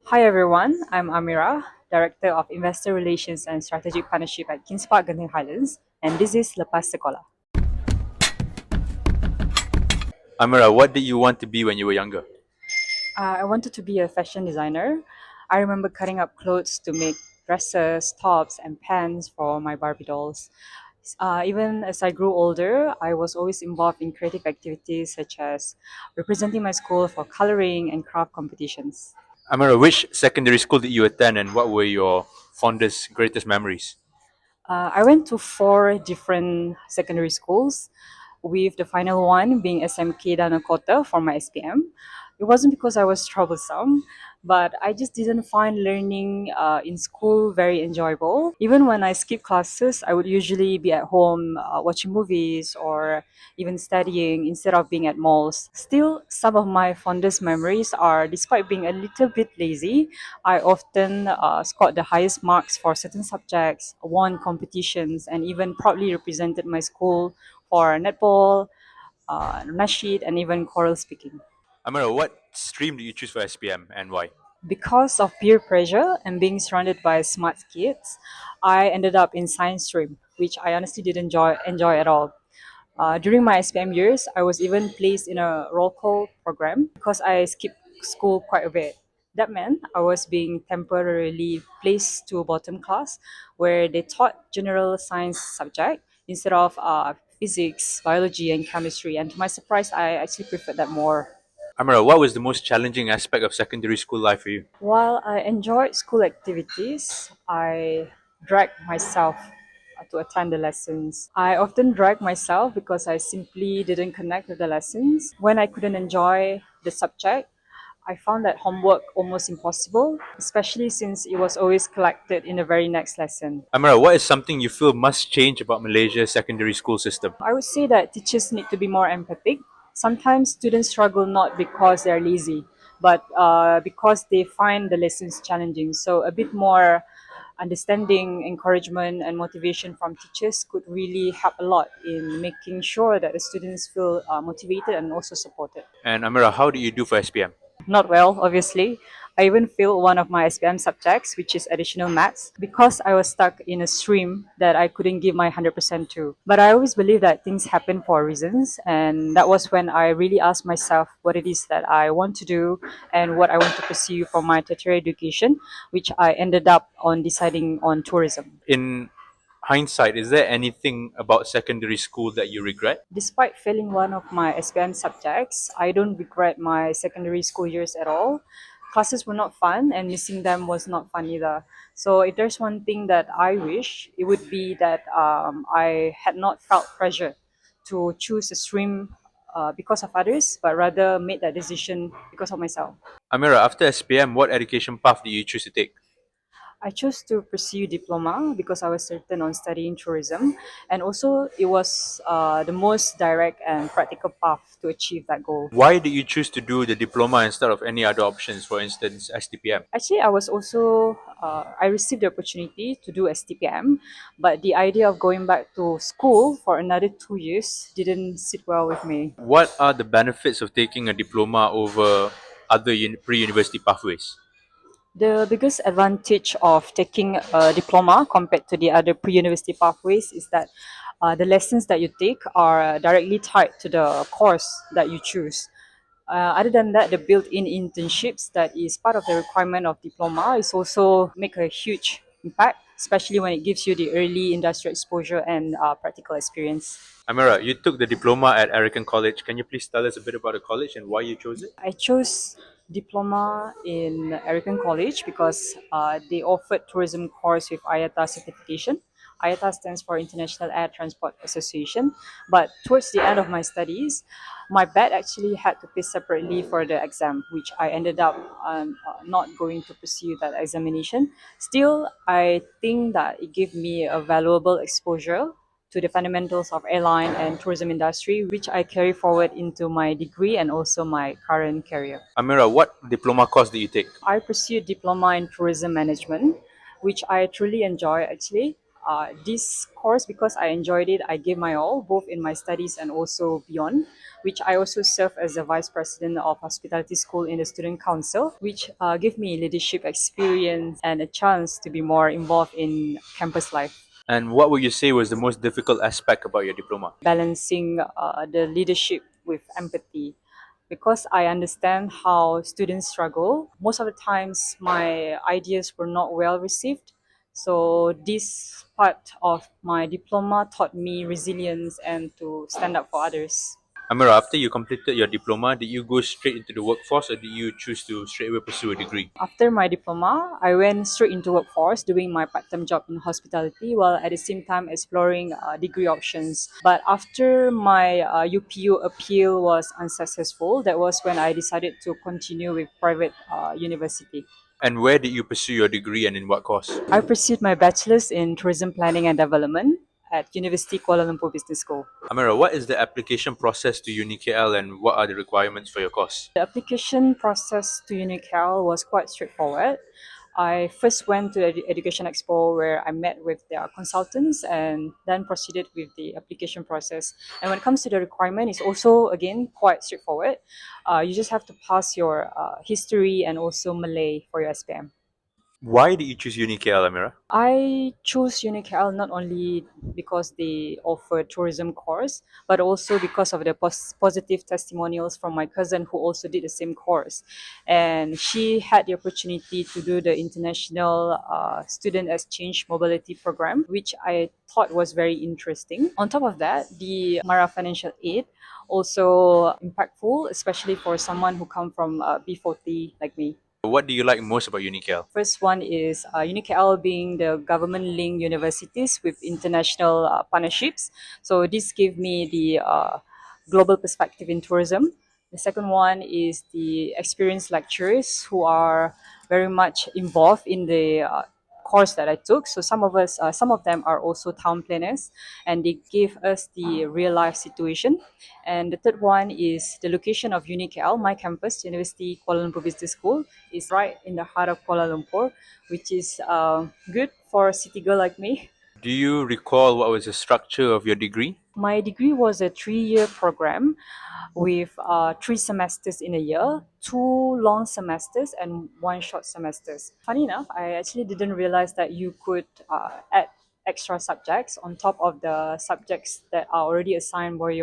Hi everyone, I'm Amirah, Director of Investor Relations and Strategic Partnership at Kings Park Genting Highlands, and this is Lepas Sekolah. Amirah, what did you want to be when you were younger? I wanted to be a fashion designer. I remember cutting up clothes to make dresses, tops, and pants for my Barbie dolls. Even as I grew older, I was always involved in creative activities such as representing my school for coloring and craft competitions. Amirah, which secondary school did you attend and what were your fondest, greatest memories? I went to four different secondary schools, with the final one being SMK Danau Kota for my SPM. It wasn't because I was troublesome, but I just didn't find learning in school very enjoyable. Even when I skipped classes, I would usually be at home watching movies or even studying instead of being at malls. Still, some of my fondest memories are, despite being a little bit lazy, I often scored the highest marks for certain subjects, won competitions, and even proudly represented my school for netball, nasheed, and even choral speaking. Amirah, what stream did you choose for SPM and why? Because of peer pressure and being surrounded by smart kids, I ended up in science stream, which I honestly didn't enjoy at all. During my SPM years, I was even placed in a roll call program because I skipped school quite a bit. That meant I was being temporarily placed to a bottom class where they taught general science subject instead of physics, biology, and chemistry. And to my surprise, I actually preferred that more. Amirah, what was the most challenging aspect of secondary school life for you? While I enjoyed school activities, I dragged myself to attend the lessons. I often dragged myself because I simply didn't connect with the lessons. When I couldn't enjoy the subject, I found that homework almost impossible, especially since it was always collected in the very next lesson. Amirah, what is something you feel must change about Malaysia's secondary school system? I would say that teachers need to be more empathic. Sometimes students struggle not because they're lazy, but because they find the lessons challenging. So a bit more understanding, encouragement, and motivation from teachers could really help a lot in making sure that the students feel motivated and also supported. And Amirah, how did you do for SPM? Not well, obviously. I even failed one of my SPM subjects, which is additional maths, because I was stuck in a stream that I couldn't give my 100% to. But I always believe that things happen for reasons, and that was when I really asked myself what it is that I want to do and what I want to pursue for my tertiary education, which I ended up on deciding on tourism. In hindsight, is there anything about secondary school that you regret? Despite failing one of my SPM subjects, I don't regret my secondary school years at all. Classes were not fun, and missing them was not fun either. So, if there's one thing that I wish, it would be that I had not felt pressure to choose a stream because of others, but rather made that decision because of myself. Amirah, after SPM, what education path did you choose to take? I chose to pursue diploma because I was certain on studying tourism, and also it was the most direct and practical path to achieve that goal. Why did you choose to do the diploma instead of any other options, for instance, STPM? Actually, I was also I received the opportunity to do STPM, but the idea of going back to school for another 2 years didn't sit well with me. What are the benefits of taking a diploma over other pre-university pathways? The biggest advantage of taking a diploma compared to the other pre-university pathways is that the lessons that you take are directly tied to the course that you choose. Other than that, the built-in internships that is part of the requirement of diploma is also make a huge impact, especially when it gives you the early industrial exposure and practical experience. Amira, you took the diploma at Erican College. Can you please tell us a bit about the college and why you chose it? I chose diploma in Erican College because they offered tourism course with IATA certification. IATA stands for International Air Transport Association. But towards the end of my studies, my batch actually had to pay separately for the exam, which I ended up not going to pursue that examination. Still, I think that it gave me a valuable exposure to the fundamentals of airline and tourism industry, which I carry forward into my degree and also my current career. Amira, what diploma course did you take? I pursued diploma in tourism management, which I truly enjoy actually. This course, because I enjoyed it, I gave my all, both in my studies and also beyond, which I also serve as the Vice President of Hospitality School in the Student Council, which gave me leadership experience and a chance to be more involved in campus life. And what would you say was the most difficult aspect about your diploma? Balancing the leadership with empathy, because I understand how students struggle. Most of the times, my ideas were not well received. So, this part of my diploma taught me resilience and to stand up for others. Amirah, after you completed your diploma, did you go straight into the workforce or did you choose to straight away pursue a degree? After my diploma, I went straight into workforce doing my part-time job in hospitality while at the same time exploring degree options. But after my UPU appeal was unsuccessful, that was when I decided to continue with private university. And where did you pursue your degree and in what course? I pursued my bachelor's in tourism planning and development at University Kuala Lumpur Business School. Amirah, what is the application process to UniKL and what are the requirements for your course? The application process to UniKL was quite straightforward. I first went to the Education Expo where I met with their consultants and then proceeded with the application process. And when it comes to the requirement, it's also again quite straightforward. You just have to pass your history and also Malay for your SPM. Why did you choose UniKL, Amirah? I chose UniKL not only because they offer tourism course, but also because of the positive testimonials from my cousin who also did the same course. And she had the opportunity to do the international student exchange mobility program, which I thought was very interesting. On top of that, the Mara financial aid also impactful, especially for someone who come from B40 like me. What do you like most about UniKL? First one is UniKL being the government-linked universities with international partnerships. So this gave me the global perspective in tourism. The second one is the experienced lecturers who are very much involved in the course that I took. So some of them are also town planners, and they gave us the real life situation. And the third one is the location of UniKL, my campus, University Kuala Lumpur Business School, is right in the heart of Kuala Lumpur, which is good for a city girl like me. Do you recall what was the structure of your degree? My degree was a 3-year program with 3 semesters in a year, 2 long semesters, and 1 short semesters. Funny enough, I actually didn't realize that you could add extra subjects on top of the subjects that are already assigned by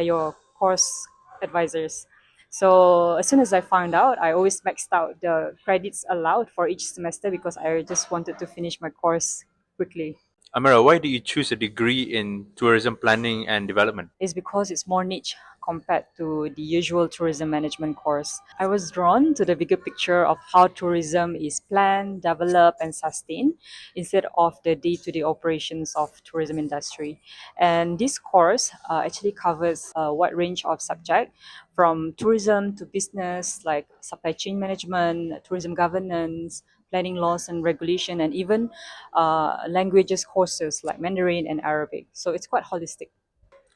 your course advisors. So as soon as I found out, I always maxed out the credits allowed for each semester because I just wanted to finish my course quickly. Amirah, why did you choose a degree in tourism planning and development? Is because it's more niche compared to the usual tourism management course. I was drawn to the bigger picture of how tourism is planned, developed, and sustained instead of the day-to-day operations of tourism industry. And this course actually covers a wide range of subjects from tourism to business like supply chain management, tourism governance, planning laws and regulation, and even languages courses like Mandarin and Arabic. So it's quite holistic.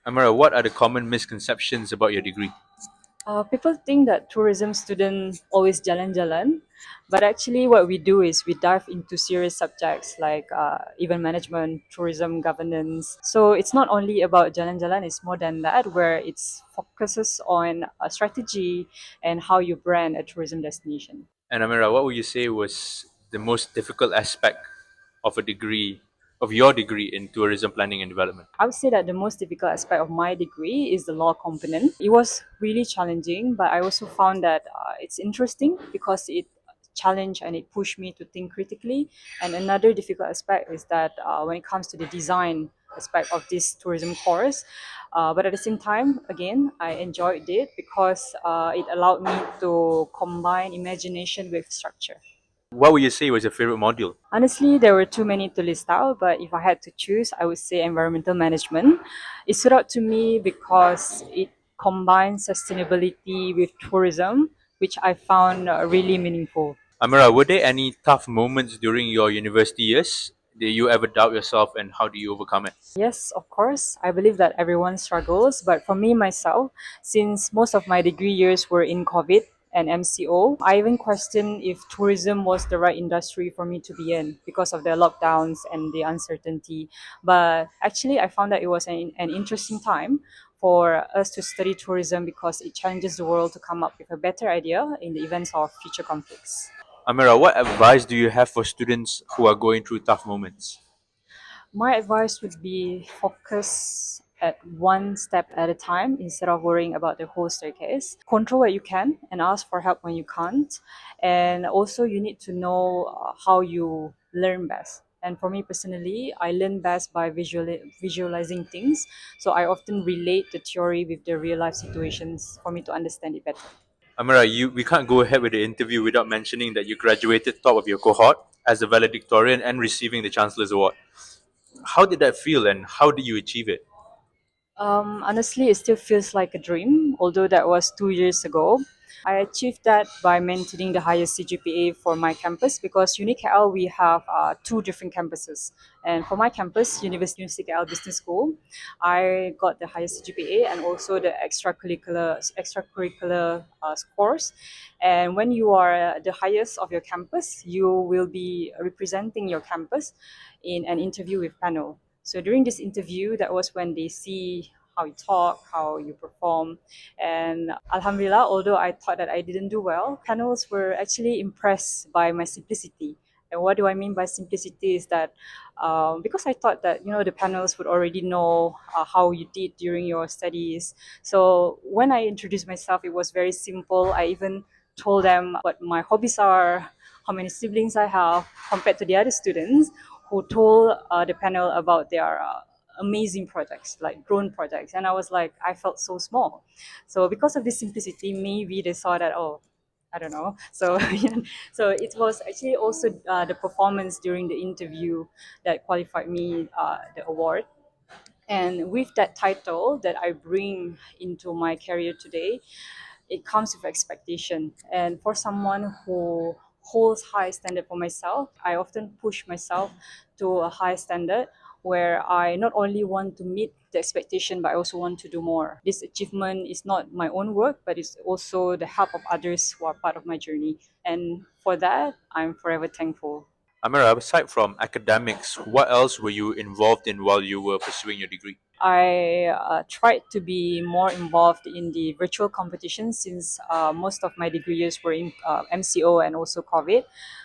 Amirah, what are the common misconceptions about your degree? People think that tourism students always jalan-jalan, but actually what we do is we dive into serious subjects like event management, tourism governance. So it's not only about jalan-jalan, it's more than that, where it focuses on a strategy and how you brand a tourism destination. And Amirah, what would you say was the most difficult aspect of a degree, of your degree in tourism planning and development? I would say that the most difficult aspect of my degree is the law component. It was really challenging, but I also found that it's interesting because it challenged and it pushed me to think critically. And another difficult aspect is that when it comes to the design aspect of this tourism course, but at the same time, again, I enjoyed it because it allowed me to combine imagination with structure. What would you say was your favorite module? Honestly, there were too many to list out, but if I had to choose, I would say environmental management. It stood out to me because it combines sustainability with tourism, which I found really meaningful. Amirah, were there any tough moments during your university years? Did you ever doubt yourself and how do you overcome it? Yes, of course. I believe that everyone struggles, but for me myself, since most of my degree years were in COVID and MCO. I even questioned if tourism was the right industry for me to be in because of the lockdowns and the uncertainty. But actually, I found that it was an interesting time for us to study tourism because it challenges the world to come up with a better idea in the events of future conflicts. Amira, what advice do you have for students who are going through tough moments? My advice would be focus at one step at a time instead of worrying about the whole staircase. Control what you can and ask for help when you can't. And also, you need to know how you learn best. And for me personally, I learn best by visualizing things. So I often relate the theory with the real life situations for me to understand it better. Amira, we can't go ahead with the interview without mentioning that you graduated top of your cohort as a valedictorian and receiving the Chancellor's Award. How did that feel and how did you achieve it? Honestly, it still feels like a dream, although that was 2 years ago. I achieved that by maintaining the highest CGPA for my campus because UniKL we have two different campuses, and for my campus, UniKL Business School, I got the highest CGPA and also the extracurricular scores. And when you are the highest of your campus, you will be representing your campus in an interview with panel. So during this interview, that was when they see how you talk, how you perform. And Alhamdulillah, although I thought that I didn't do well, panels were actually impressed by my simplicity. And what do I mean by simplicity is that because I thought that the panels would already know how you did during your studies. So when I introduced myself, it was very simple. I even told them what my hobbies are, how many siblings I have, compared to the other students who told the panel about their amazing projects, like drone projects. And I was like, I felt so small. So because of this simplicity, maybe they saw that, oh, I don't know. So, so it was actually also the performance during the interview that qualified me the award. And with that title that I bring into my career today, it comes with expectation. And for someone who holds high standard for myself, I often push myself to a high standard where I not only want to meet the expectation, but I also want to do more. This achievement is not my own work, but it's also the help of others who are part of my journey. And for that, I'm forever thankful. Amira, aside from academics, what else were you involved in while you were pursuing your degree? I tried to be more involved in the virtual competitions since most of my degree years were in MCO and also COVID.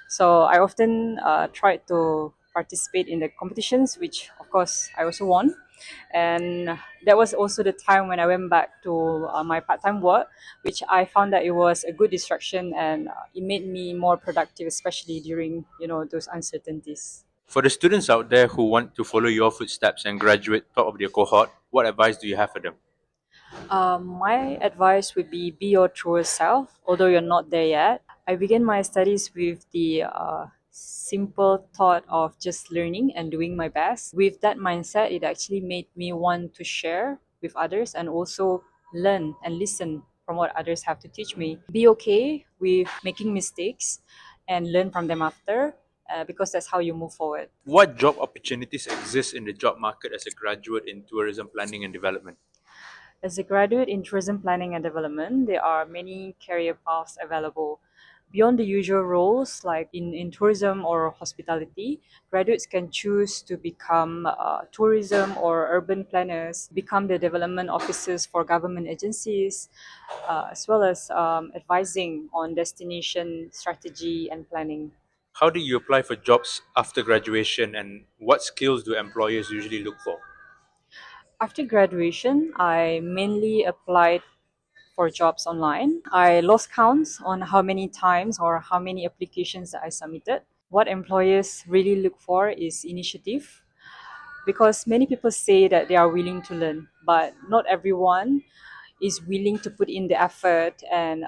So I often tried to participate in the competitions, which of course I also won. And that was also the time when I went back to my part-time work, which I found that it was a good distraction and it made me more productive, especially during those uncertainties. For the students out there who want to follow your footsteps and graduate top of their cohort, what advice do you have for them? My advice would be your truest self, although you're not there yet. I began my studies with the simple thought of just learning and doing my best. With that mindset, it actually made me want to share with others and also learn and listen from what others have to teach me. Be okay with making mistakes and learn from them after, because that's how you move forward. What job opportunities exist in the job market as a graduate in tourism planning and development? As a graduate in tourism planning and development, there are many career paths available. Beyond the usual roles like in tourism or hospitality, graduates can choose to become tourism or urban planners, become the development officers for government agencies, as well as advising on destination strategy and planning. How do you apply for jobs after graduation and what skills do employers usually look for? After graduation, I mainly applied for jobs online. I lost counts on how many times or how many applications that I submitted. What employers really look for is initiative because many people say that they are willing to learn, but not everyone is willing to put in the effort and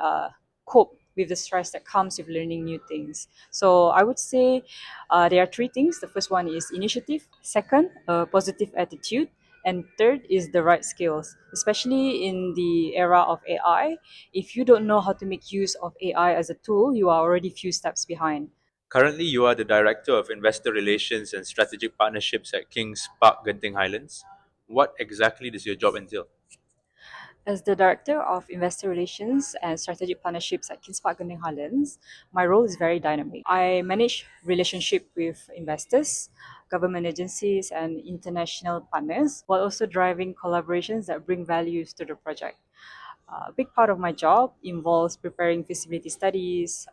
cope with the stress that comes with learning new things. So I would say there are three things. The first one is initiative, second, a positive attitude, and third is the right skills. Especially in the era of AI, if you don't know how to make use of AI as a tool, you are already few steps behind. Currently, you are the Director of Investor Relations and Strategic Partnerships at Kings Park Genting Highlands. What exactly does your job entail? As the Director of Investor Relations and Strategic Partnerships at Kingspark Genting Highlands, my role is very dynamic. I manage relationship with investors, government agencies, and international partners, while also driving collaborations that bring values to the project. A big part of my job involves preparing feasibility studies,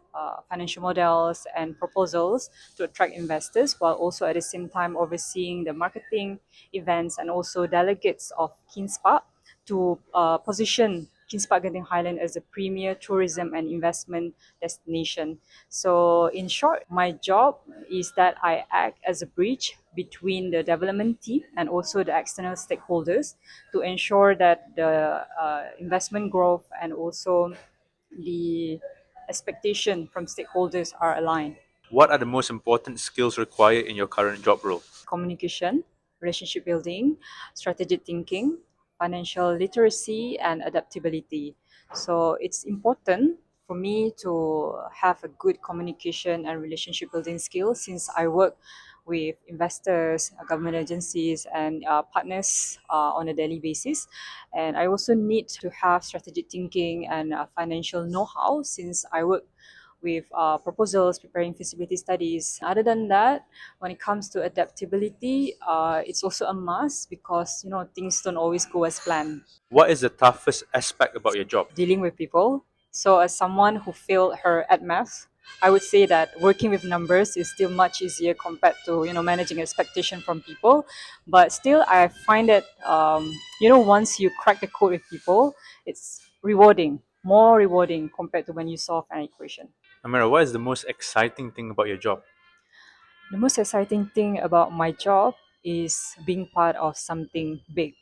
financial models, and proposals to attract investors, while also at the same time overseeing the marketing, events, and also delegates of Kingspark to position Kingspark Genting Highland as a premier tourism and investment destination. So, in short, my job is that I act as a bridge between the development team and also the external stakeholders to ensure that the investment growth and also the expectation from stakeholders are aligned. What are the most important skills required in your current job role? Communication, relationship building, strategic thinking, financial literacy, and adaptability. So it's important for me to have a good communication and relationship building skills since I work with investors, government agencies, and partners on a daily basis. And I also need to have strategic thinking and financial know how since I work with proposals, preparing feasibility studies. Other than that, when it comes to adaptability, it's also a must because things don't always go as planned. What is the toughest aspect about your job? Dealing with people. So, as someone who failed her at math, I would say that working with numbers is still much easier compared to managing expectation from people. But still, I find that once you crack the code with people, it's rewarding, more rewarding compared to when you solve an equation. Amirah, what is the most exciting thing about your job? The most exciting thing about my job is being part of something big,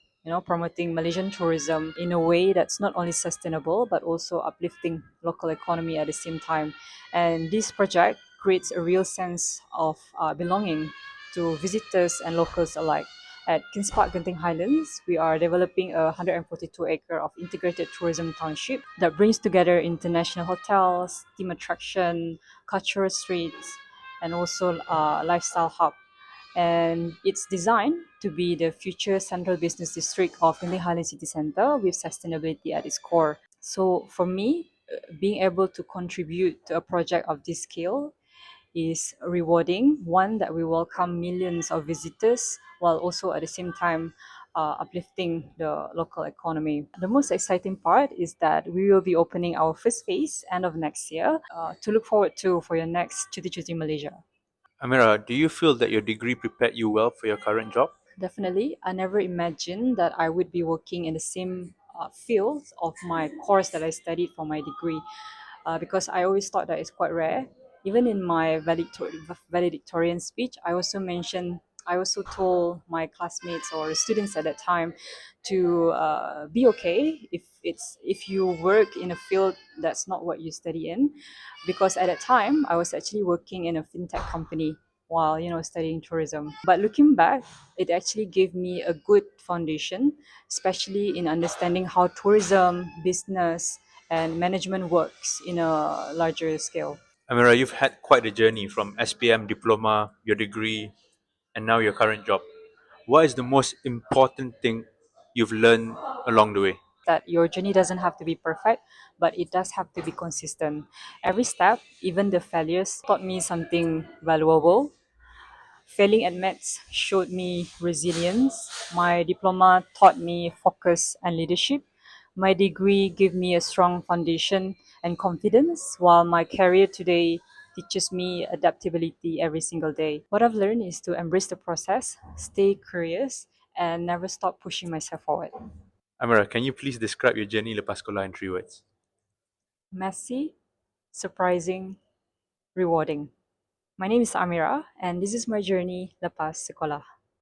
promoting Malaysian tourism in a way that's not only sustainable but also uplifting local economy at the same time. And this project creates a real sense of belonging to visitors and locals alike. At Kings Park Genting Highlands, we are developing a 142-acre of integrated tourism township that brings together international hotels, theme attraction, cultural streets, and also lifestyle hub. And it's designed to be the future central business district of Genting Highlands City Centre with sustainability at its core. So for me, being able to contribute to a project of this scale is rewarding. One that we welcome millions of visitors while also at the same time uplifting the local economy. The most exciting part is that we will be opening our first phase end of next year to look forward to for your next Cuti Cuti Malaysia. Amirah, do you feel that your degree prepared you well for your current job? Definitely, I never imagined that I would be working in the same field of my course that I studied for my degree, because I always thought that it's quite rare. Even in my valedictorian speech, I also told my classmates or students at that time to be okay if you work in a field that's not what you study in, because at that time I was actually working in a fintech company while studying tourism. But looking back, it actually gave me a good foundation, especially in understanding how tourism, business, and management works in a larger scale. Amirah, you've had quite a journey from SPM diploma, your degree, and now your current job. What is the most important thing you've learned along the way? That your journey doesn't have to be perfect, but it does have to be consistent. Every step, even the failures, taught me something valuable. Failing at maths showed me resilience. My diploma taught me focus and leadership. My degree gave me a strong foundation and confidence, while my career today teaches me adaptability every single day. What I've learned is to embrace the process, stay curious, and never stop pushing myself forward. Amirah, can you please describe your journey Lepas Sekolah in 3 words? Messy, surprising, rewarding. My name is Amirah, and this is my journey Lepas Sekolah.